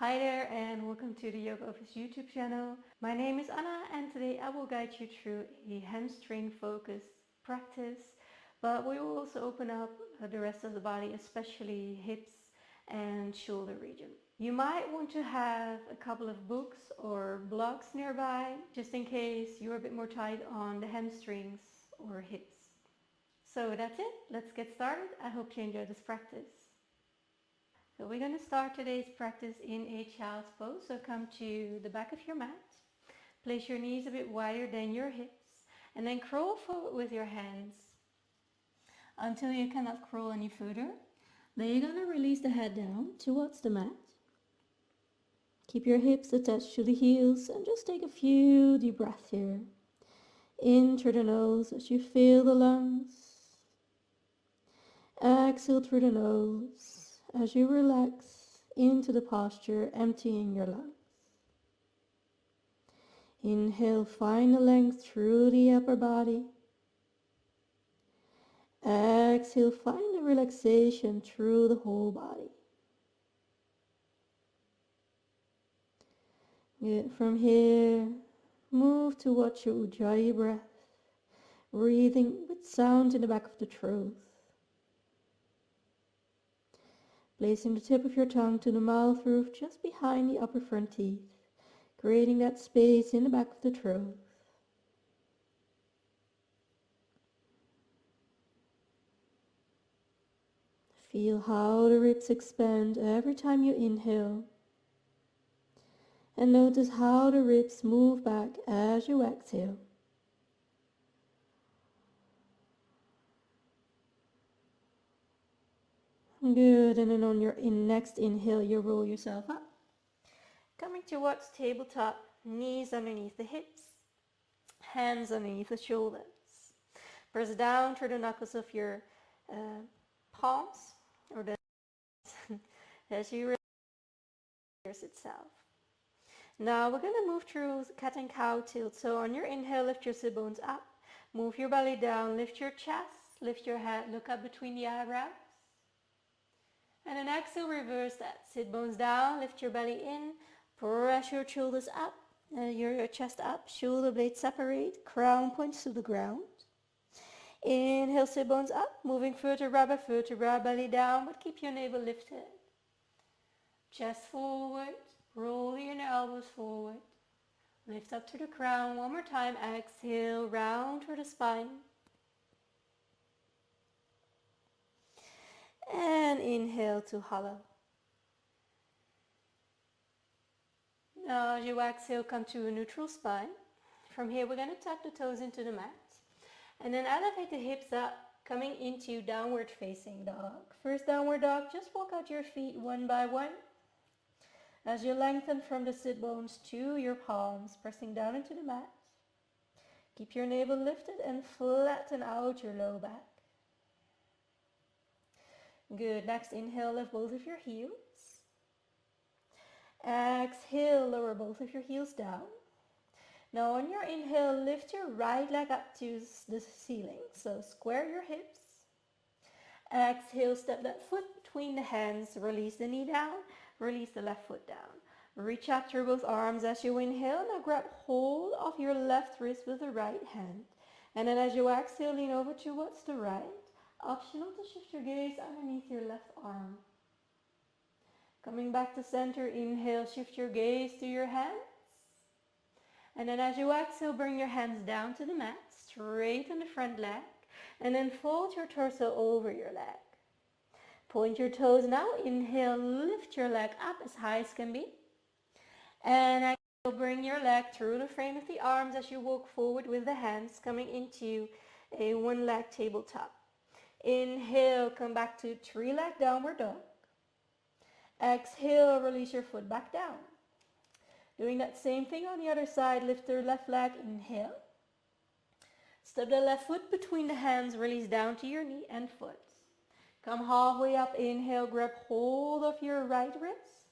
Hi there and welcome to the Yoga Office YouTube channel. My name is Anna and today I will guide you through a hamstring focused practice, but we will also open up the rest of the body, especially hips and shoulder region. You might want to have a couple of books or blocks nearby just in case you're a bit more tight on the hamstrings or hips. So that's it, let's get started. I hope you enjoy this practice. So we're going to start today's practice in a child's pose. So come to the back of your mat. Place your knees a bit wider than your hips. And then crawl forward with your hands until you cannot crawl any further. Then you're going to release the head down towards the mat. Keep your hips attached to the heels and just take a few deep breaths here. In through the nose as you fill the lungs. Exhale through the nose as you relax into the posture, emptying your lungs. Inhale, find the length through the upper body. Exhale, find the relaxation through the whole body. Good. From here, move towards your Ujjayi breath, breathing with sound in the back of the throat. Placing the tip of your tongue to the mouth roof just behind the upper front teeth, creating that space in the back of the throat. Feel how the ribs expand every time you inhale. And notice how the ribs move back as you exhale. Good, and then on your next inhale, you roll yourself up. Coming towards tabletop, knees underneath the hips, hands underneath the shoulders. Press down through the knuckles of your palms, or the as you relax itself. Now we're going to move through cat and cow tilt. So on your inhale, lift your sit bones up, move your belly down, lift your chest, lift your head, look up between the eyebrows. And then exhale, reverse that. Sit bones down, lift your belly in, press your shoulders up, your chest up, shoulder blades separate, crown points to the ground. Inhale, sit bones up, moving vertebra by vertebra, belly down, but keep your navel lifted. Chest forward, roll your elbows forward. Lift up to the crown. One more time, exhale, round through the spine. And inhale to hollow. Now as you exhale, come to a neutral spine. From here we're going to tuck the toes into the mat. And then elevate the hips up, coming into downward facing dog. First downward dog, just walk out your feet one by one. As you lengthen from the sit bones to your palms, pressing down into the mat. Keep your navel lifted and flatten out your low back. Good. Next, inhale, lift both of your heels. Exhale, lower both of your heels down. Now on your inhale, lift your right leg up to the ceiling. So square your hips. Exhale, step that foot between the hands. Release the knee down. Release the left foot down. Reach out through both arms as you inhale. Now grab hold of your left wrist with the right hand. And then as you exhale, lean over towards the right. Optional to shift your gaze underneath your left arm. Coming back to center, inhale, shift your gaze to your hands. And then as you exhale, bring your hands down to the mat, straighten the front leg, and then fold your torso over your leg. Point your toes now, inhale, lift your leg up as high as can be. And exhale, bring your leg through the frame of the arms as you walk forward with the hands, coming into a one-leg tabletop. Inhale, come back to three-leg downward dog. Exhale, release your foot back down. Doing that same thing on the other side, lift the left leg, inhale. Step the left foot between the hands, release down to your knee and foot. Come halfway up, inhale, grab hold of your right wrist.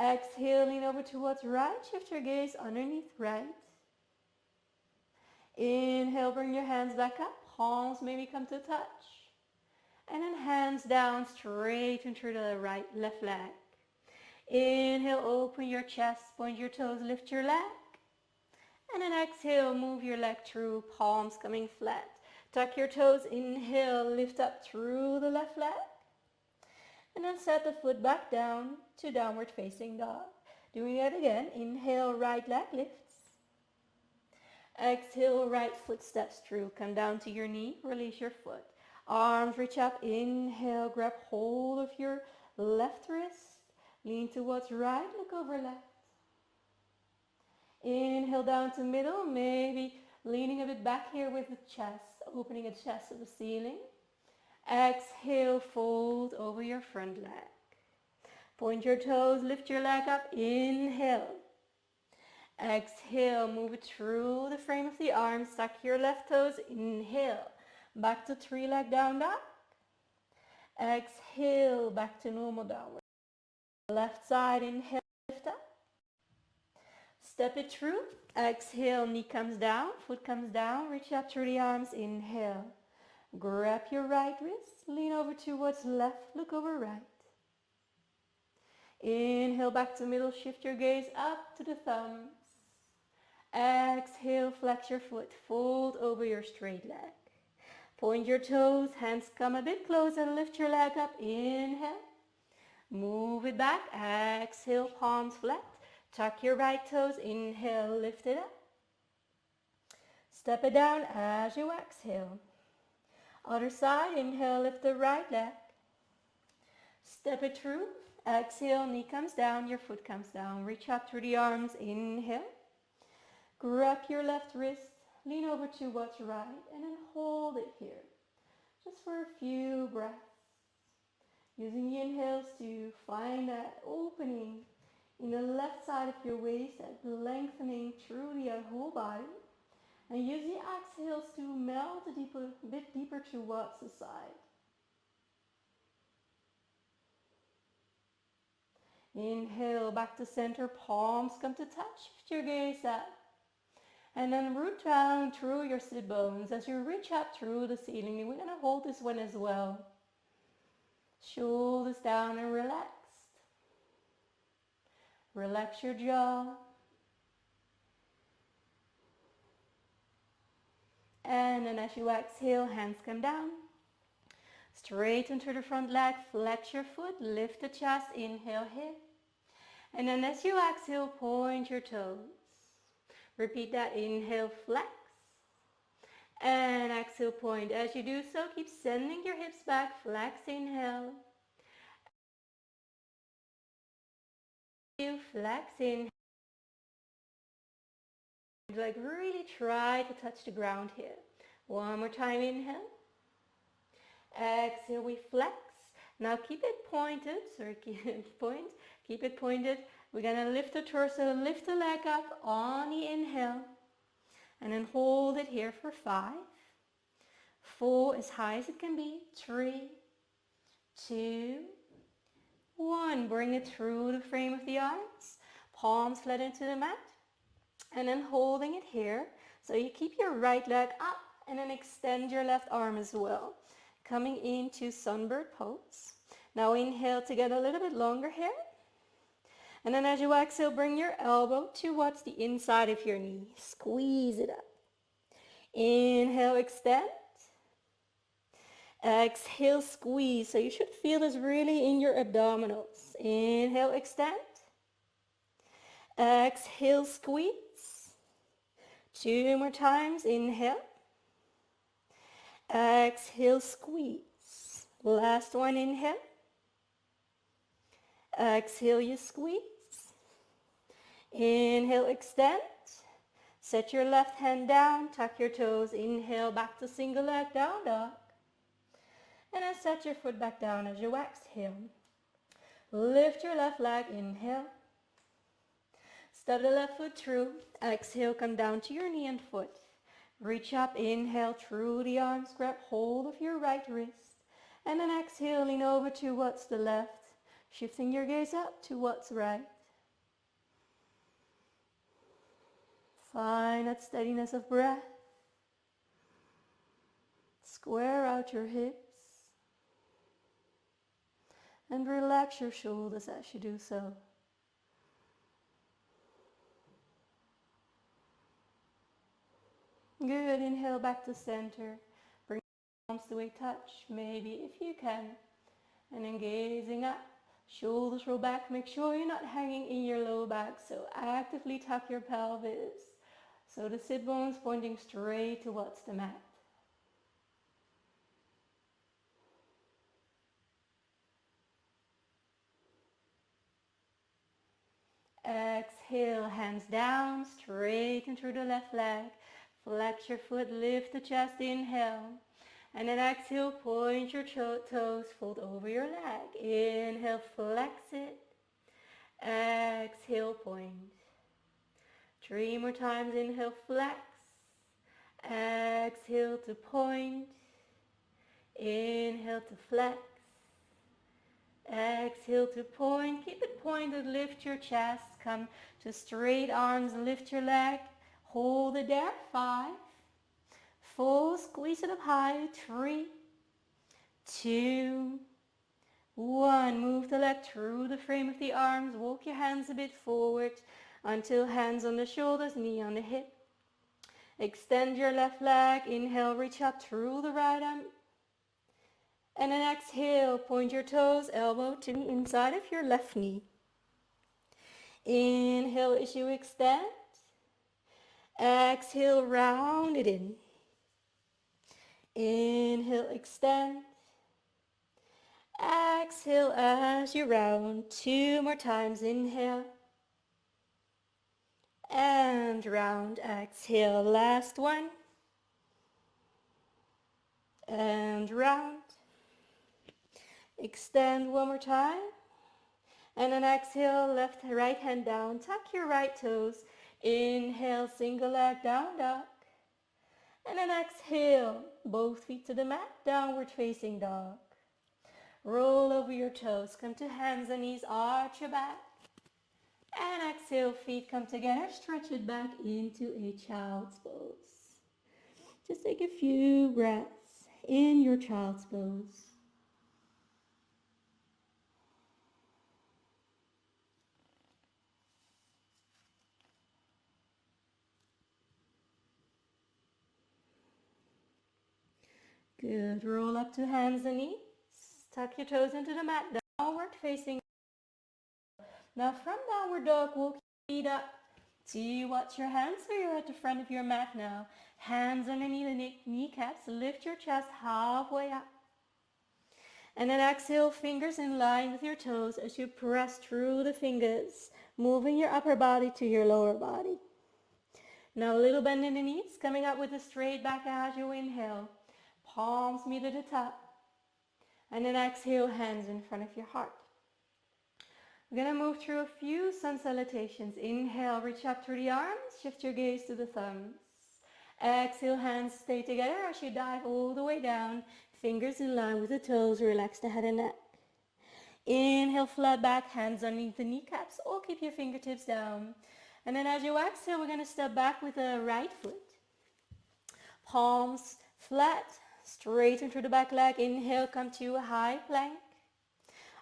Exhale, lean over towards right, shift your gaze underneath right. Inhale, bring your hands back up, palms maybe come to touch. And then hands down, straight into the left leg. Inhale. Inhale, open your chest, point your toes, lift your leg. And then exhale, move your leg through, palms coming flat. Tuck your toes, inhale, lift up through the left leg. And then set the foot back down to downward facing dog. Doing that again, inhale, right leg lifts. Exhale, right foot steps through. Come down to your knee, release your foot. Arms reach up, inhale, grab hold of your left wrist. Lean towards right, look over left. Inhale down to middle, maybe leaning a bit back here with the chest, opening the chest to the ceiling. Exhale, fold over your front leg. Point your toes, lift your leg up, inhale. Exhale, move it through the frame of the arms, tuck your left toes, inhale. Back to three-leg down dog. Exhale, back to normal downward. Left side, inhale, lift up. Step it through. Exhale, knee comes down, foot comes down, reach up through the arms, inhale. Grab your right wrist, lean over towards left, look over right. Inhale back to middle, shift your gaze up to the thumbs. Exhale, flex your foot, fold over your straight leg. Point your toes, hands come a bit closer, lift your leg up, inhale. Move it back, exhale, palms flat. Tuck your right toes, inhale, lift it up. Step it down as you exhale. Other side, inhale, lift the right leg. Step it through. Exhale, knee comes down, your foot comes down. Reach up through the arms, inhale. Grab your left wrist, lean over towards right, and then hold it here. Just for a few breaths. Using the inhales to find that opening in the left side of your waist, that lengthening through the whole body. And use the exhales to melt a bit deeper towards the side. Inhale back to center, palms come to touch, shift your gaze up. And then root down through your sit bones as you reach up through the ceiling. And we're going to hold this one as well. Shoulders down and relaxed. Relax your jaw. And then as you exhale, hands come down. Straighten to the front leg, flex your foot, lift the chest, inhale here. And then as you exhale, point your toes. Repeat that, inhale, flex. And exhale, point. As you do so, keep sending your hips back, flex, inhale. You flex, inhale. Like really try to touch the ground here. One more time, inhale. Exhale, we flex. Now keep it pointed, keep it pointed. We're gonna lift the torso, lift the leg up on the inhale. And then hold it here for 5, 4, as high as it can be, 3, 2, 1. Bring it through the frame of the arms, palms flat into the mat. And then holding it here. So you keep your right leg up and then extend your left arm as well. Coming into sunbird pose. Now inhale to get a little bit longer here. And then as you exhale, bring your elbow towards the inside of your knee. Squeeze it up. Inhale, extend. Exhale, squeeze. So you should feel this really in your abdominals. Inhale, extend. Exhale, squeeze. 2 more times. Inhale. Exhale, squeeze. Last one, inhale. Exhale, you squeeze. Inhale, extend. Set your left hand down, tuck your toes. Inhale, back to single leg down dog. And then set your foot back down as you exhale. Lift your left leg, inhale. Step the left foot through. Exhale, come down to your knee and foot. Reach up, inhale through the arms, grab hold of your right wrist. And then exhale, lean over towards the left, shifting your gaze up towards right. Find that steadiness of breath. Square out your hips. And relax your shoulders as you do so. Good. Inhale back to center. Bring your arms to a touch, maybe if you can. And then gazing up. Shoulders roll back. Make sure you're not hanging in your low back. So actively tuck your pelvis. So the sit bones pointing straight towards the mat. Exhale, hands down, straighten through the left leg. Flex your foot, lift the chest, inhale. And then exhale, point your toes, fold over your leg. Inhale, flex it. Exhale, point. 3 more times, inhale, flex. Exhale to point. Inhale to flex. Exhale to point. Keep it pointed. Lift your chest. Come to straight arms. Lift your leg. Hold it there. 5. 4. Squeeze it up high. 3, 2, 1. Move the leg through the frame of the arms. Walk your hands a bit forward until hands on the shoulders, knee on the hip. Extend your left leg. Inhale, reach up through the right arm. And then exhale, point your toes, elbow to the inside of your left knee. Inhale as you extend. Exhale, round it in. Inhale, extend. Exhale as you round. 2 more times. Inhale. And round. Exhale. Last one. And round. Extend one more time. And then exhale, left, right hand down. Tuck your right toes. Inhale, single leg, down dog. And then exhale, both feet to the mat, downward facing dog. Roll over your toes. Come to hands and knees, arch your back. And exhale, feet come together. Stretch it back into a child's pose. Just take a few breaths in your child's pose. Good. Roll up to hands and knees. Tuck your toes into the mat. Downward facing. Now from downward dog, walk your feet up. Watch your hands so you're at the front of your mat now. Hands underneath the kneecaps. Lift your chest halfway up. And then exhale, fingers in line with your toes as you press through the fingers, moving your upper body to your lower body. Now a little bend in the knees, coming up with a straight back as you inhale. Palms meet at the top. And then exhale, hands in front of your heart. We're going to move through a few sun salutations. Inhale, reach up through the arms. Shift your gaze to the thumbs. Exhale, hands stay together as you dive all the way down. Fingers in line with the toes. Relax the head and neck. Inhale, flat back, hands underneath the kneecaps, or keep your fingertips down. And then as you exhale, we're going to step back with the right foot. Palms flat, straighten through the back leg. Inhale, come to a high plank.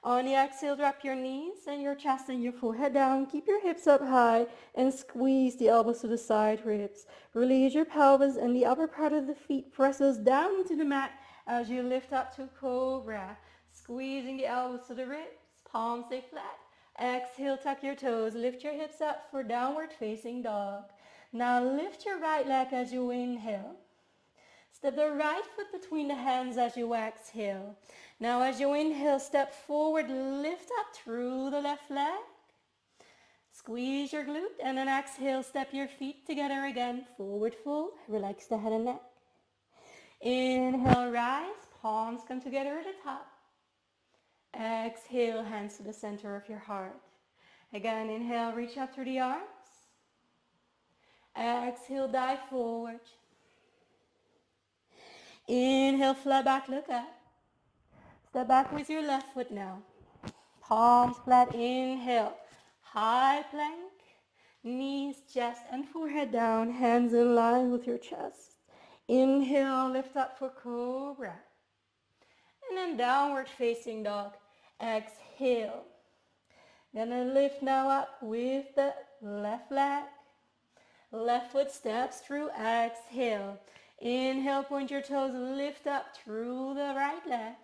On the exhale, drop your knees and your chest and your forehead down. Keep your hips up high and squeeze the elbows to the side ribs. Release your pelvis and the upper part of the feet presses down into the mat as you lift up to cobra. Squeezing the elbows to the ribs, palms stay flat. Exhale, tuck your toes, lift your hips up for downward facing dog. Now lift your right leg as you inhale. Step the right foot between the hands as you exhale. Now as you inhale, step forward, lift up through the left leg. Squeeze your glute and then exhale, step your feet together again. Forward fold, relax the head and neck. Inhale, rise, palms come together at the top. Exhale, hands to the center of your heart. Again, inhale, reach up through the arms. Exhale, dive forward. Inhale, flat back, look up. Step back with your left foot now. Palms flat, inhale. High plank, knees, chest, and forehead down. Hands in line with your chest. Inhale, lift up for cobra. And then downward facing dog. Exhale. Gonna lift now up with the left leg. Left foot steps through, exhale. Inhale, point your toes, lift up through the right leg.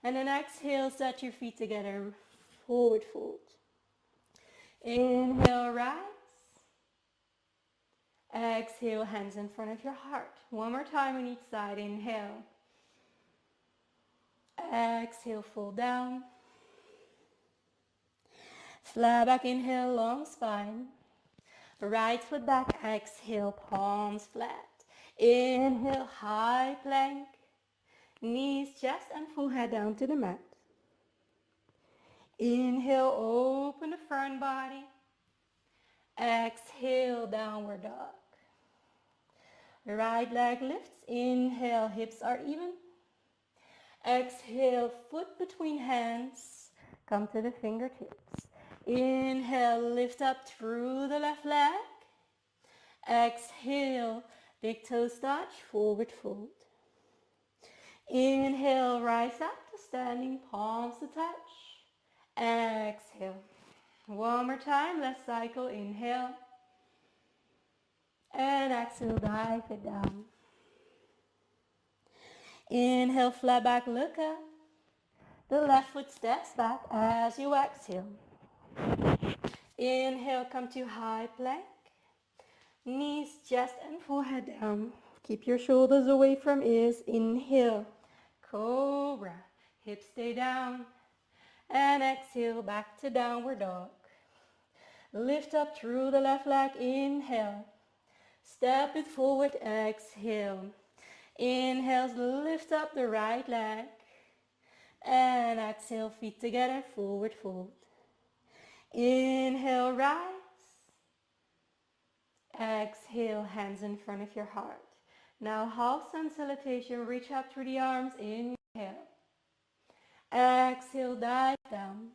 And then exhale, set your feet together, forward fold. Inhale, rise. Exhale, hands in front of your heart. One more time on each side. Inhale. Exhale, fold down. Flat back, inhale, long spine. Right foot back, exhale, palms flat. Inhale, high plank. Knees, chest, and forehead down to the mat. Inhale, open the front body. Exhale, downward dog. Right leg lifts. Inhale, hips are even. Exhale, foot between hands. Come to the fingertips. Inhale, lift up through the left leg. Exhale, big toes touch, forward fold. Inhale, rise up to standing, palms to touch. Exhale. One more time, let's cycle. Inhale. And exhale, dive it down. Inhale, flat back, look up. The left foot steps back as you exhale. Inhale, come to high plank. Knees, chest, and forehead down. Keep your shoulders away from ears. Inhale, cobra. Hips stay down. And exhale, back to downward dog. Lift up through the left leg. Inhale. Step it forward. Exhale. Inhale, lift up the right leg. And exhale, feet together, forward fold. Inhale, rise. Exhale, hands in front of your heart. Now half sun salutation, reach up through the arms. Inhale. Exhale, dive down.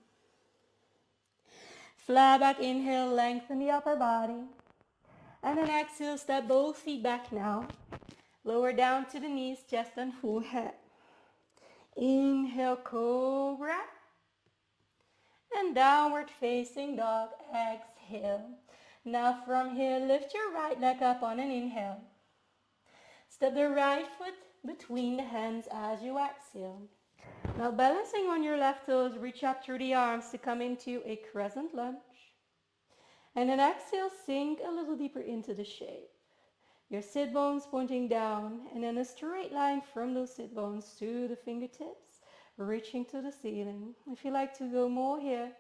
Flat back, inhale, lengthen the upper body. And then exhale, step both feet back now. Lower down to the knees, chest and forehead. Inhale, cobra. And downward facing dog, exhale. Now from here, lift your right leg up on an inhale. Step the right foot between the hands as you exhale. Now balancing on your left toes, reach up through the arms to come into a crescent lunge. And then exhale, sink a little deeper into the shape. Your sit bones pointing down, and then a straight line from those sit bones to the fingertips, reaching to the ceiling. If you like to go more here,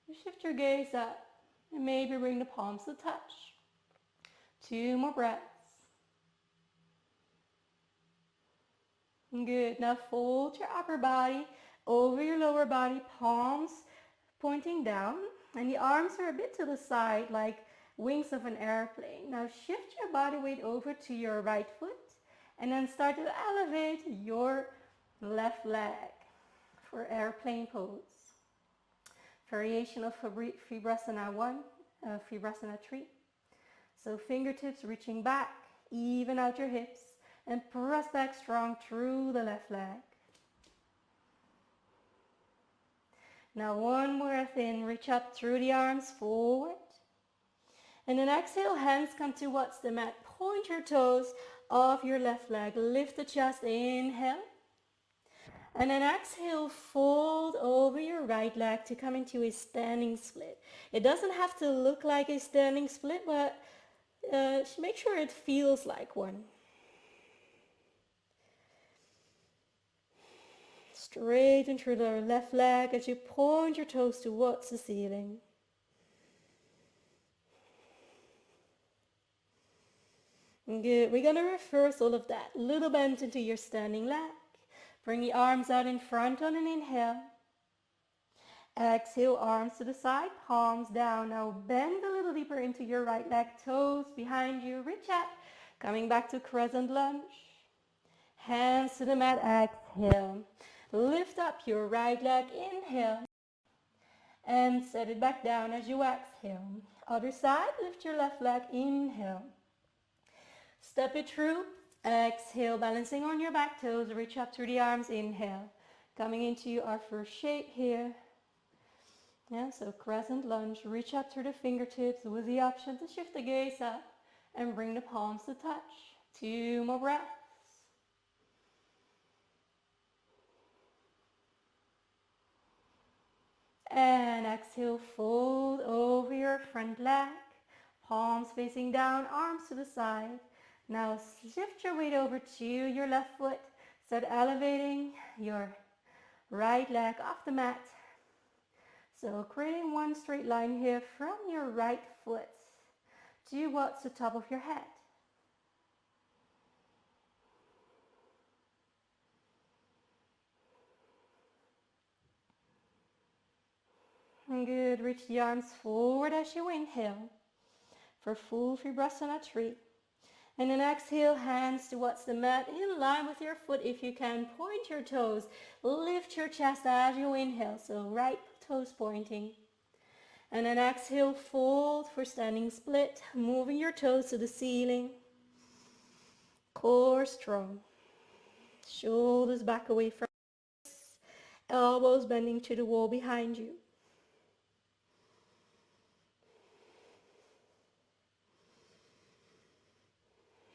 you shift your gaze up and maybe bring the palms to touch. 2 more breaths. Good. Now fold your upper body over your lower body, palms pointing down, and the arms are a bit to the side like wings of an airplane. Now shift your body weight over to your right foot and then start to elevate your left leg for airplane pose. Variation of Vipassana 1, Vipassana 3. So fingertips reaching back, even out your hips, and press back strong through the left leg. Now one breath in, reach up through the arms forward. And then exhale, hands come towards the mat. Point your toes off your left leg. Lift the chest, inhale. And then exhale, fold over your right leg to come into a standing split. It doesn't have to look like a standing split, but make sure it feels like one. Straighten through the left leg as you point your toes towards the ceiling. Good. We're going to reverse all of that. Little bend into your standing leg. Bring the arms out in front on an inhale. Exhale, arms to the side, palms down. Now bend a little deeper into your right leg, toes behind you. Reach up, coming back to crescent lunge. Hands to the mat, exhale. Lift up your right leg, inhale. And set it back down as you exhale. Other side, lift your left leg, inhale. Step it through, exhale, balancing on your back toes, reach up through the arms, inhale. Coming into our first shape here. Yeah, so crescent lunge, reach up through the fingertips with the option to shift the gaze up and bring the palms to touch. 2 more breaths. And exhale, fold over your front leg. Palms facing down, arms to the side. Now shift your weight over to your left foot. Start elevating your right leg off the mat. So creating one straight line here from your right foot to what's the top of your head. Good, reach the arms forward as you inhale for full 3 breaths on a tree. And then exhale, hands towards the mat in line with your foot if you can. Point your toes, lift your chest as you inhale, so right toes pointing. And then exhale, fold for standing split, moving your toes to the ceiling. Core strong. Shoulders back away from us, elbows bending to the wall behind you.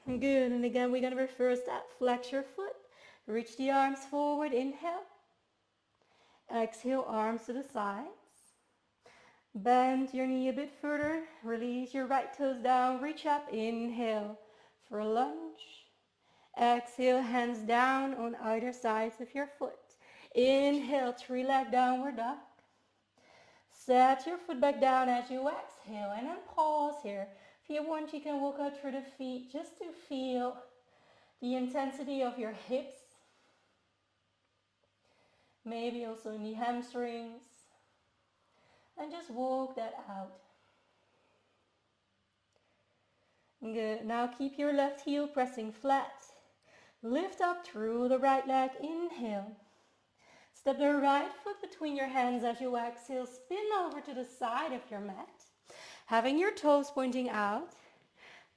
Good, and again we're going to reverse that. Flex your foot, reach the arms forward, inhale. Exhale, arms to the sides. Bend your knee a bit further, release your right toes down, reach up, inhale for a lunge. Exhale, hands down on either sides of your foot. Inhale, 3-leg downward dog. Set your foot back down as you exhale and then pause here. If you want, you can walk out through the feet just to feel the intensity of your hips. Maybe also in the hamstrings. And just walk that out. Good. Now keep your left heel pressing flat. Lift up through the right leg. Inhale. Step the right foot between your hands as you exhale. Spin over to the side of your mat. Having your toes pointing out.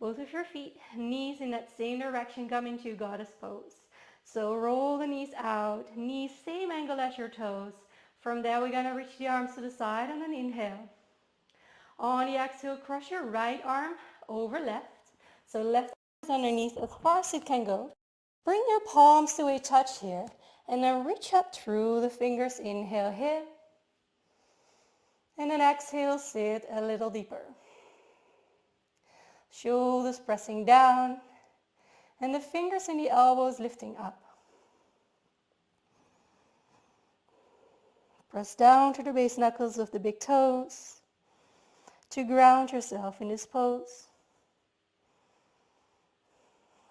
Both of your feet, knees in that same direction, come into goddess pose. So roll the knees out. Knees same angle as your toes. From there, we're going to reach the arms to the side and then inhale. On the exhale, cross your right arm over left. So left arm is underneath as far as it can go. Bring your palms to a touch here. And then reach up through the fingers. Inhale here. And then exhale, sit a little deeper. Shoulders pressing down. And the fingers and the elbows lifting up. Press down to the base knuckles of the big toes to ground yourself in this pose.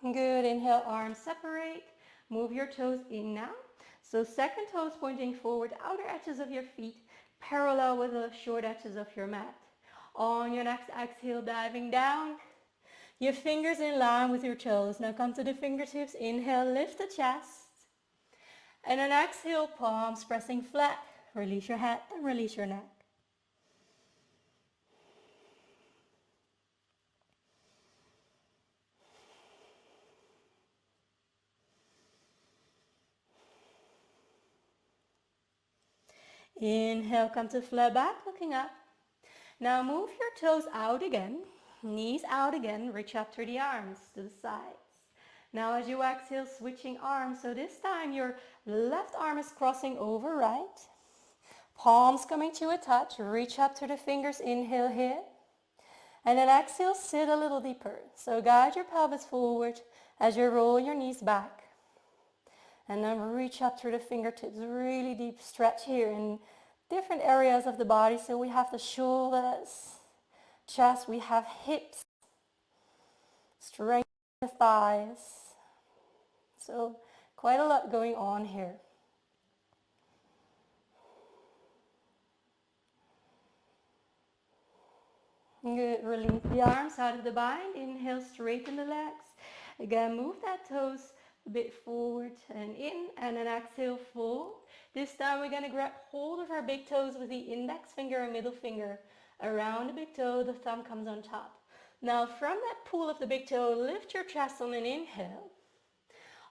Good. Inhale, arms separate. Move your toes in now. So second toes pointing forward, outer edges of your feet parallel with the short edges of your mat. On your next exhale, diving down. Your fingers in line with your toes. Now come to the fingertips. Inhale, lift the chest. And then exhale, palms pressing flat. Release your head and release your neck. Inhale, come to flat back, looking up. Now move your toes out again, knees out again, reach up through the arms to the sides. Now as you exhale, switching arms. So this time your left arm is crossing over right. Palms coming to a touch, reach up to the fingers, inhale here. And then exhale, sit a little deeper. So guide your pelvis forward as you roll your knees back. And then reach up through the fingertips, really deep stretch here in different areas of the body. So we have the shoulders, chest, we have hips, strength in the thighs. So quite a lot going on here. Good. Release the arms out of the bind. Inhale, straighten the legs. Again, move that toes a bit forward and in, and then exhale, fold. This time we're going to grab hold of our big toes with the index finger and middle finger around the big toe. The thumb comes on top. Now from that pull of the big toe, lift your chest on an inhale.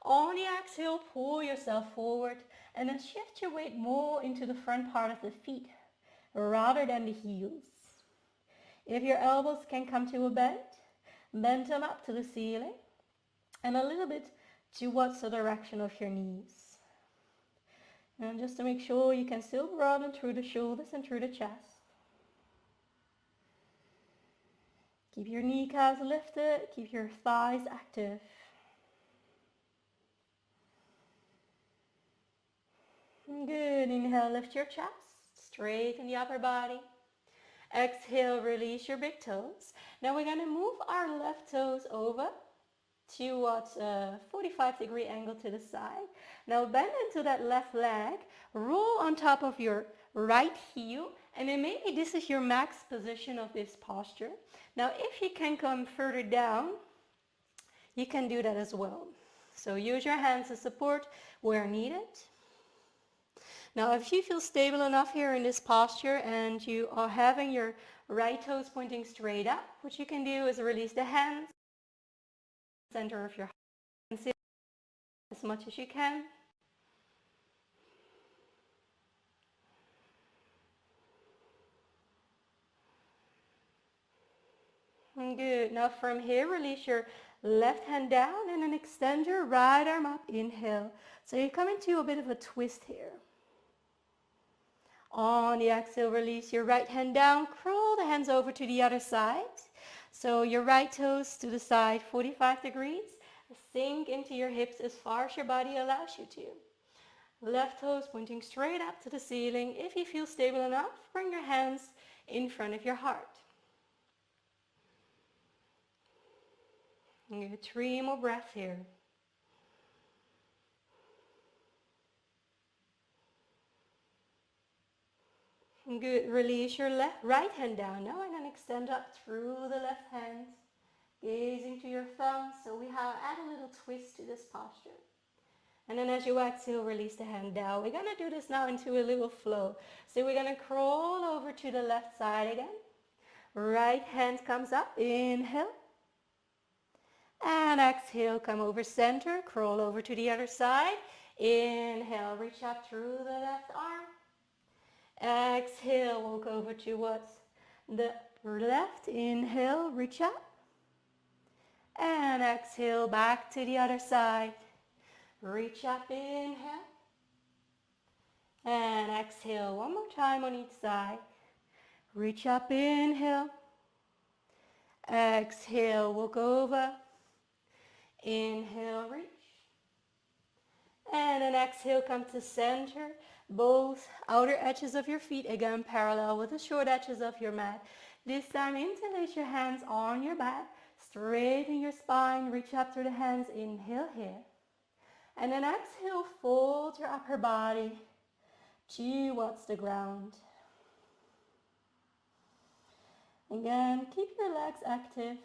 On the exhale, pull yourself forward and then shift your weight more into the front part of the feet rather than the heels. If your elbows can come to a bend, Bend them up to the ceiling and a little bit towards the direction of your knees. And just to make sure you can still broaden through the shoulders and through the chest. Keep your kneecaps lifted, keep your thighs active. Good, inhale, lift your chest, straighten the upper body. Exhale, release your big toes. Now we're going to move our left toes over towards a 45-degree angle to the side. Now bend into that left leg, roll on top of your right heel, and then maybe this is your max position of this posture. Now if you can come further down, you can do that as well. So use your hands as support where needed. Now if you feel stable enough here in this posture and you are having your right toes pointing straight up, what you can do is release the hands, center of your heart, as much as you can. Good. Now from here, release your left hand down and then extend your right arm up. Inhale. So you come into a bit of a twist here. On the exhale, release your right hand down. Curl the hands over to the other side. So your right toes to the side, 45 degrees. Sink into your hips as far as your body allows you to. Left toes pointing straight up to the ceiling. If you feel stable enough, bring your hands in front of your heart. And get 3 more breaths here. Good. Release your right hand down now and then extend up through the left hand, gazing to your thumbs. So we add a little twist to this posture. And then as you exhale, release the hand down. We're going to do this now into a little flow. So we're going to crawl over to the left side again. Right hand comes up. Inhale. And exhale, come over center. Crawl over to the other side. Inhale, reach up through the left arm. Exhale, walk over towards the left. Inhale, reach up. And exhale, back to the other side. Reach up, inhale. And exhale, one more time on each side. Reach up, inhale. Exhale, walk over. Inhale, reach. And then exhale, come to center. Both outer edges of your feet again parallel with the short edges of your mat. This time interlace your hands on your back. Straighten your spine. Reach up through the hands. Inhale here. And then exhale, fold your upper body towards the ground. Again, keep your legs active,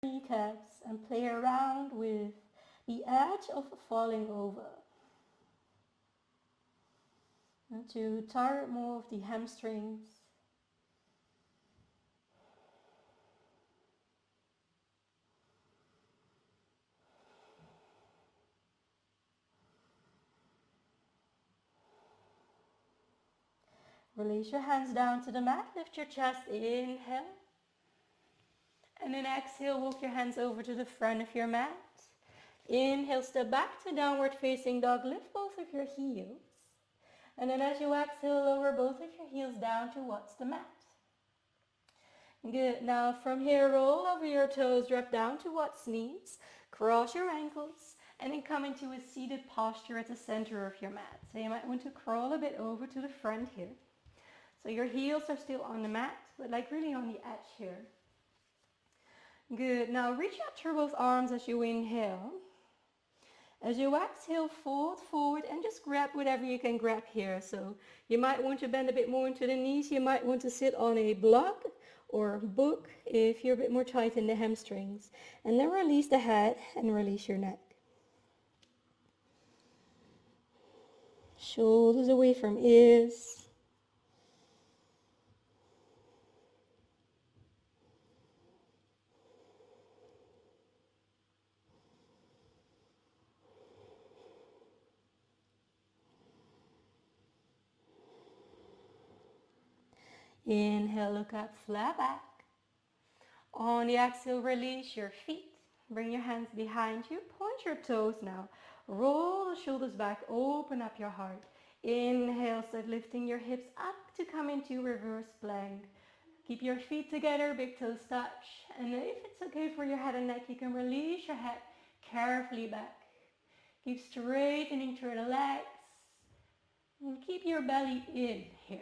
kneecaps, and play around with the edge of falling over. And to target more of the hamstrings. Release your hands down to the mat, lift your chest, inhale. And then exhale, walk your hands over to the front of your mat. Inhale, step back to downward facing dog, lift both of your heels. And then as you exhale, lower both of your heels down towards the mat. Good. Now from here, roll over your toes, drop down towards knees, cross your ankles, and then come into a seated posture at the center of your mat. So you might want to crawl a bit over to the front here. So your heels are still on the mat, but like really on the edge here. Good. Now reach out through both arms as you inhale. As you exhale, fold forward and just grab whatever you can grab here. So you might want to bend a bit more into the knees. You might want to sit on a block or book if you're a bit more tight in the hamstrings. And then release the head and release your neck. Shoulders away from ears. Inhale, look up, flat back. On the exhale, release your feet. Bring your hands behind you. Point your toes now. Roll the shoulders back. Open up your heart. Inhale, start lifting your hips up to come into reverse plank. Keep your feet together, big toes touch. And if it's okay for your head and neck, you can release your head carefully back. Keep straightening through the legs. And keep your belly in here.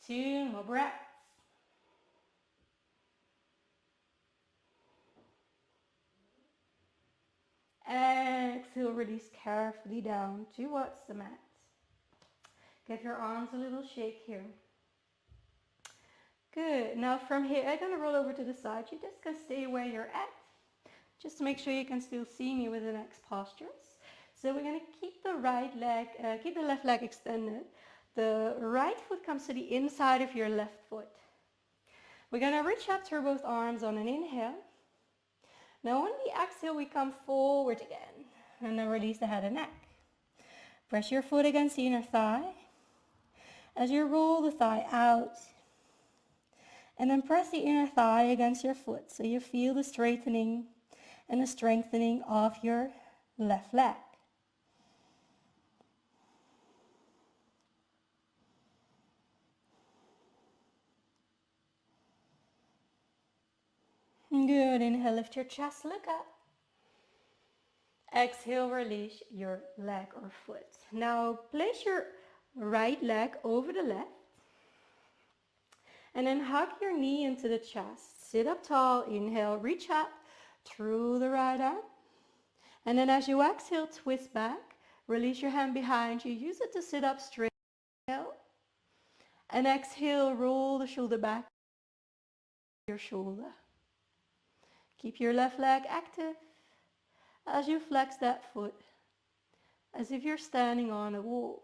Two more breaths. Exhale, release carefully down towards the mat. Give your arms a little shake here. Good. Now from here, I'm going to roll over to the side. You just can stay where you're at. Just to make sure you can still see me with the next postures. So we're going to keep the right leg, keep the left leg extended. The right foot comes to the inside of your left foot. We're going to reach up through both arms on an inhale. Now on the exhale, we come forward again. And then release the head and neck. Press your foot against the inner thigh. As you roll the thigh out. And then press the inner thigh against your foot so you feel the straightening and the strengthening of your left leg. Good. Inhale, lift your chest, look up. Exhale, release your leg or foot. Now place your right leg over the left. And then hug your knee into the chest. Sit up tall. Inhale, reach up through the right arm. And then as you exhale, twist back. Release your hand behind you. Use it to sit up straight. Inhale. And exhale, roll the shoulder back. Your shoulder. Keep your left leg active as you flex that foot, as if you're standing on a wall.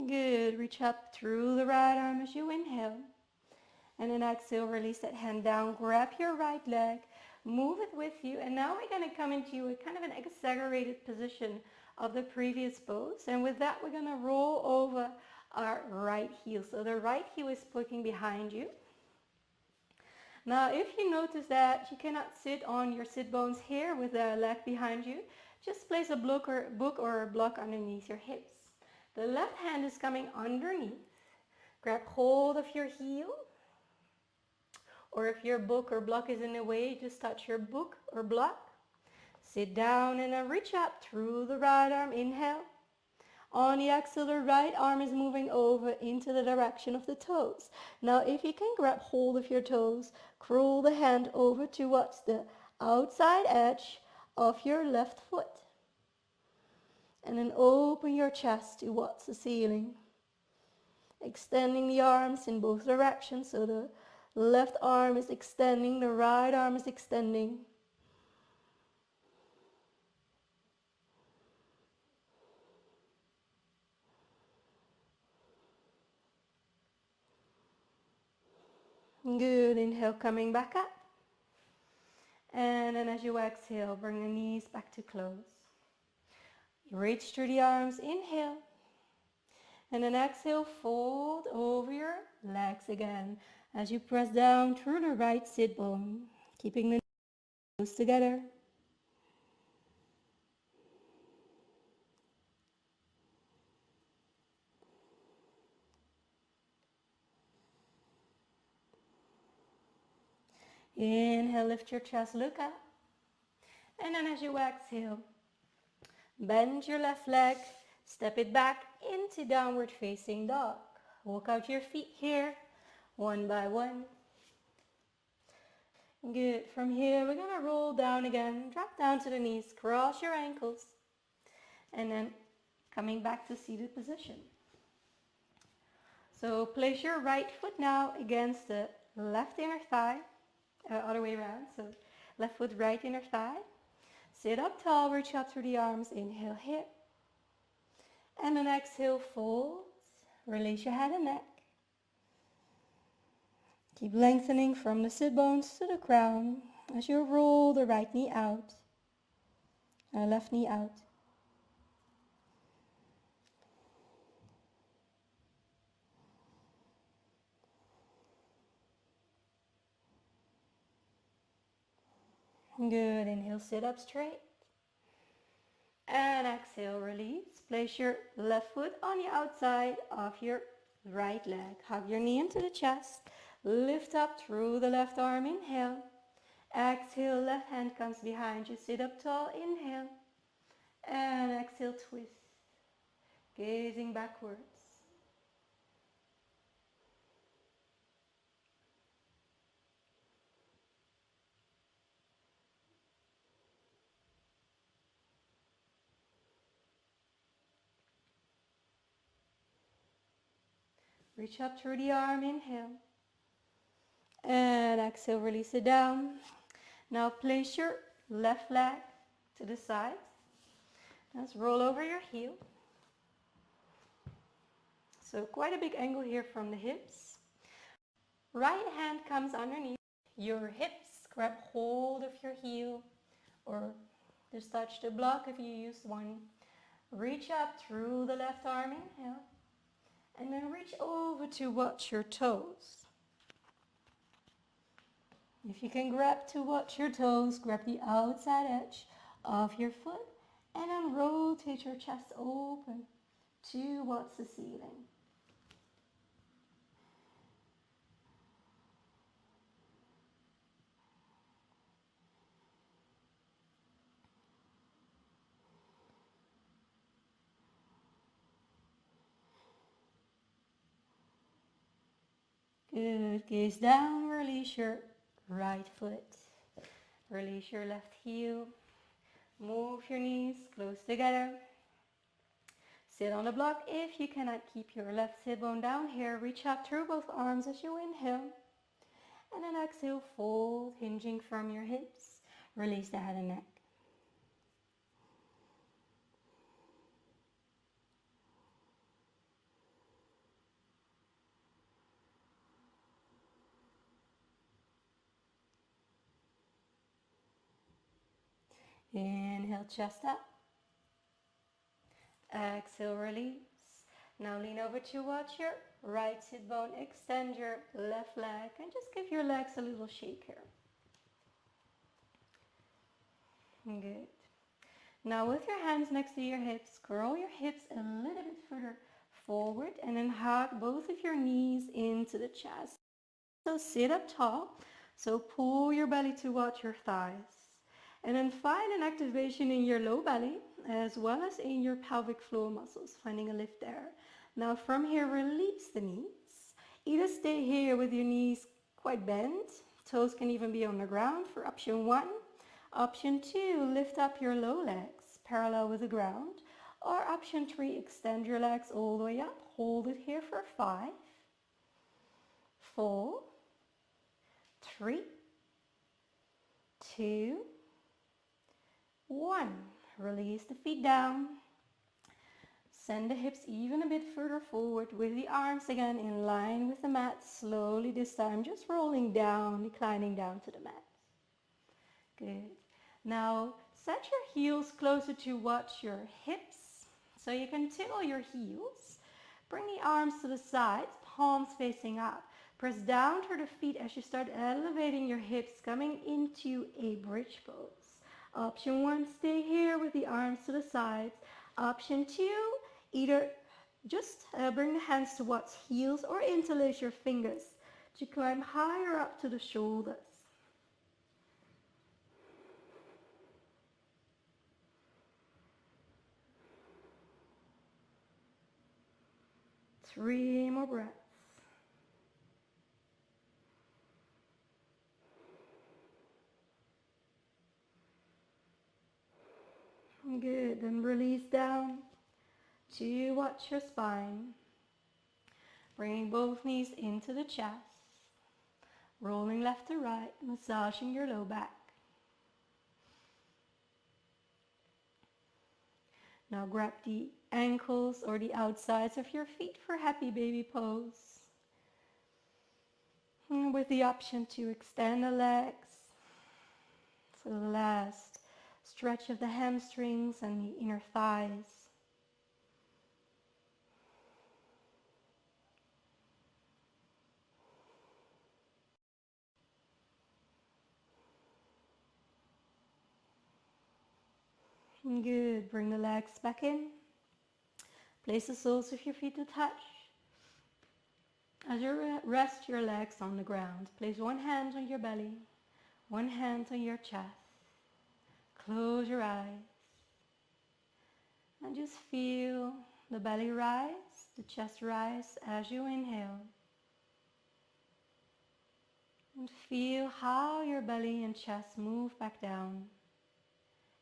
Good. Reach up through the right arm as you inhale. And then exhale, release that hand down. Grab your right leg. Move it with you. And now we're going to come into a kind of an exaggerated position of the previous pose. And with that, we're going to roll over our right heel. So the right heel is poking behind you. Now, if you notice that you cannot sit on your sit bones here with the leg behind you, just place a book or a block underneath your hips. The left hand is coming underneath. Grab hold of your heel. Or if your book or block is in the way, just touch your book or block. Sit down and then reach up through the right arm. Inhale. On the exhale, the right arm is moving over into the direction of the toes. Now, if you can grab hold of your toes, curl the hand over towards the outside edge of your left foot. And then open your chest towards the ceiling. Extending the arms in both directions, so the left arm is extending, the right arm is extending. Good. Inhale, coming back up. And then as you exhale, bring the knees back to close. Reach through the arms. Inhale. And then exhale, fold over your legs again as you press down through the right sit bone, keeping the knees together. Inhale, lift your chest, look up. And then as you exhale, bend your left leg, step it back into downward facing dog. Walk out your feet here, one by one. Good. From here, we're going to roll down again, drop down to the knees, cross your ankles, and then coming back to seated position. So place your right foot now against the left inner thigh, other way around. So left foot, right inner thigh. Sit up tall, reach up through the arms. Inhale here. And then exhale, fold. Release your head and neck. Keep lengthening from the sit bones to the crown as you roll the right knee out and left knee out. Good. Inhale, sit up straight. And exhale, release. Place your left foot on the outside of your right leg. Hug your knee into the chest. Lift up through the left arm. Inhale. Exhale, left hand comes behind you. Sit up tall. Inhale. And exhale, twist. Gazing backwards. Reach up through the arm. Inhale. And exhale, release it down. Now place your left leg to the side. Let's roll over your heel. So quite a big angle here from the hips. Right hand comes underneath your hips. Grab hold of your heel or just touch the block if you use one. Reach up through the left arm. Inhale. And then reach over to watch your toes. If you can grab to watch your toes, grab the outside edge of your foot and then rotate your chest open towards the ceiling. Good. Gaze down. Release your right foot. Release your left heel. Move your knees close together. Sit on the block. If you cannot keep your left sit bone down here, reach up through both arms as you inhale. And then exhale, fold, hinging from your hips. Release the head and neck. Inhale, chest up. Exhale, release. Now lean over towards your right sit bone. Extend your left leg and just give your legs a little shake here. Good. Now with your hands next to your hips, curl your hips a little bit further forward and then hug both of your knees into the chest. So sit up tall. So pull your belly towards your thighs. And then find an activation in your low belly as well as in your pelvic floor muscles, finding a lift there. Now from here, release the knees. Either stay here with your knees quite bent. Toes can even be on the ground for option 1. Option 2, lift up your low legs parallel with the ground. Or option 3, extend your legs all the way up. Hold it here for 5, 4, 3, 2, 1. Release the feet down. Send the hips even a bit further forward with the arms again in line with the mat. Slowly this time, just rolling down, declining down to the mat. Good. Now set your heels closer to watch your hips. So you can tickle your heels. Bring the arms to the sides, palms facing up. Press down through the feet as you start elevating your hips, coming into a bridge pose. Option 1, stay here with the arms to the sides. Option 2, either just bring the hands towards heels or interlace your fingers to climb higher up to the shoulders. Three more breaths. Good, then release down to watch your spine. Bringing both knees into the chest. Rolling left to right, massaging your low back. Now grab the ankles or the outsides of your feet for happy baby pose. with the option to extend the legs. So the last stretch of the hamstrings and the inner thighs. Good. Bring the legs back in. Place the soles of your feet to touch. As you rest your legs on the ground, place one hand on your belly, one hand on your chest. Close your eyes and just feel the belly rise, the chest rise as you inhale. And feel how your belly and chest move back down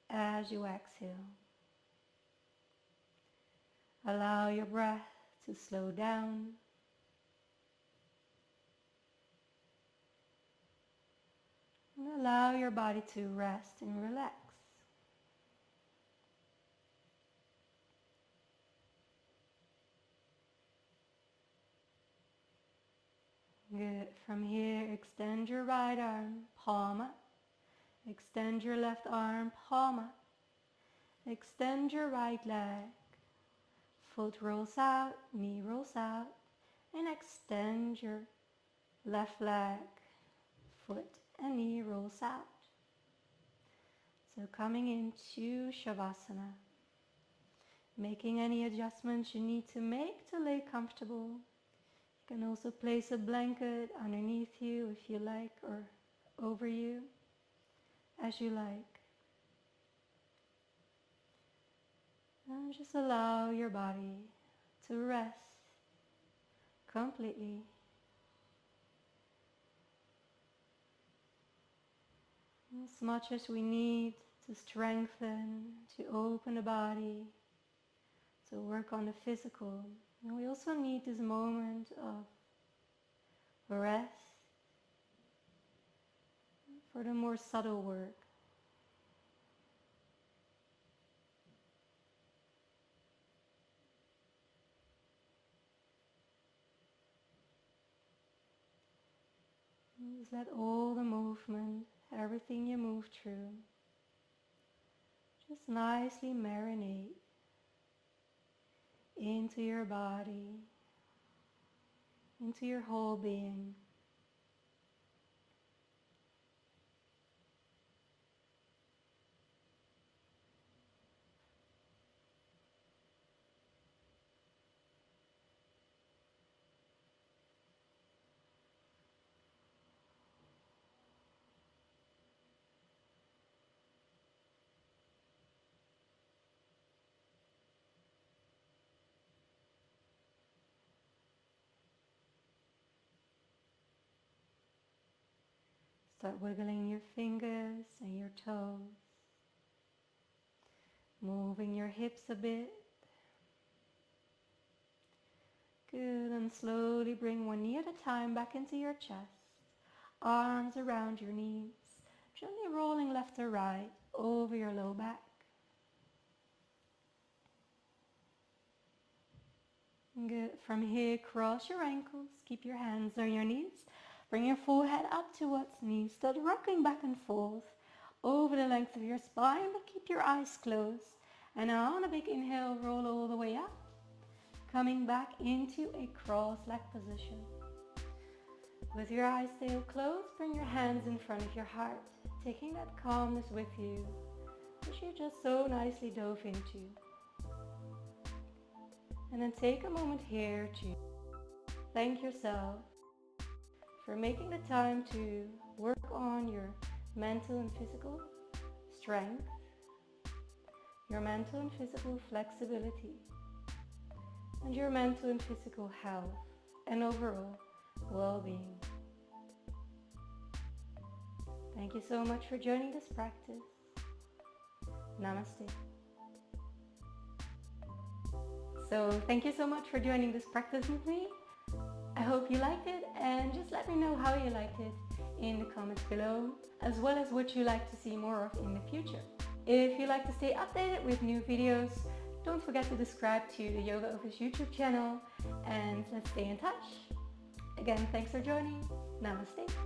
as you exhale. Allow your breath to slow down. And allow your body to rest and relax. Good. From here, extend your right arm, palm up. Extend your left arm, palm up. Extend your right leg. Foot rolls out, knee rolls out. And extend your left leg. Foot and knee rolls out. So coming into Shavasana. Making any adjustments you need to make to lay comfortable. You can also place a blanket underneath you if you like, or over you, as you like. And just allow your body to rest completely. As much as we need to strengthen, to open the body, to work on the physical, and we also need this moment of rest for the more subtle work. Just let all the movement, everything you move through, just nicely marinate into your body, into your whole being. Start wiggling your fingers and your toes, moving your hips a bit. Good, and slowly bring one knee at a time back into your chest, arms around your knees, gently rolling left or right over your low back. Good, from here cross your ankles, keep your hands on your knees, bring your forehead up towards knees, start rocking back and forth over the length of your spine, but keep your eyes closed. And now on a big inhale, roll all the way up, coming back into a cross-legged position. With your eyes still closed, bring your hands in front of your heart, taking that calmness with you, which you just so nicely dove into. And then take a moment here to thank yourself for making the time to work on your mental and physical strength, your mental and physical flexibility, and your mental and physical health and overall well-being. Thank you so much for joining this practice. Namaste. So thank you so much for joining this practice with me. I hope you liked it, and just let me know how you liked it in the comments below, as well as what you like to see more of in the future. If you like to stay updated with new videos, don't forget to subscribe to the Yoga Office YouTube channel, and let's stay in touch. Again, thanks for joining. Namaste.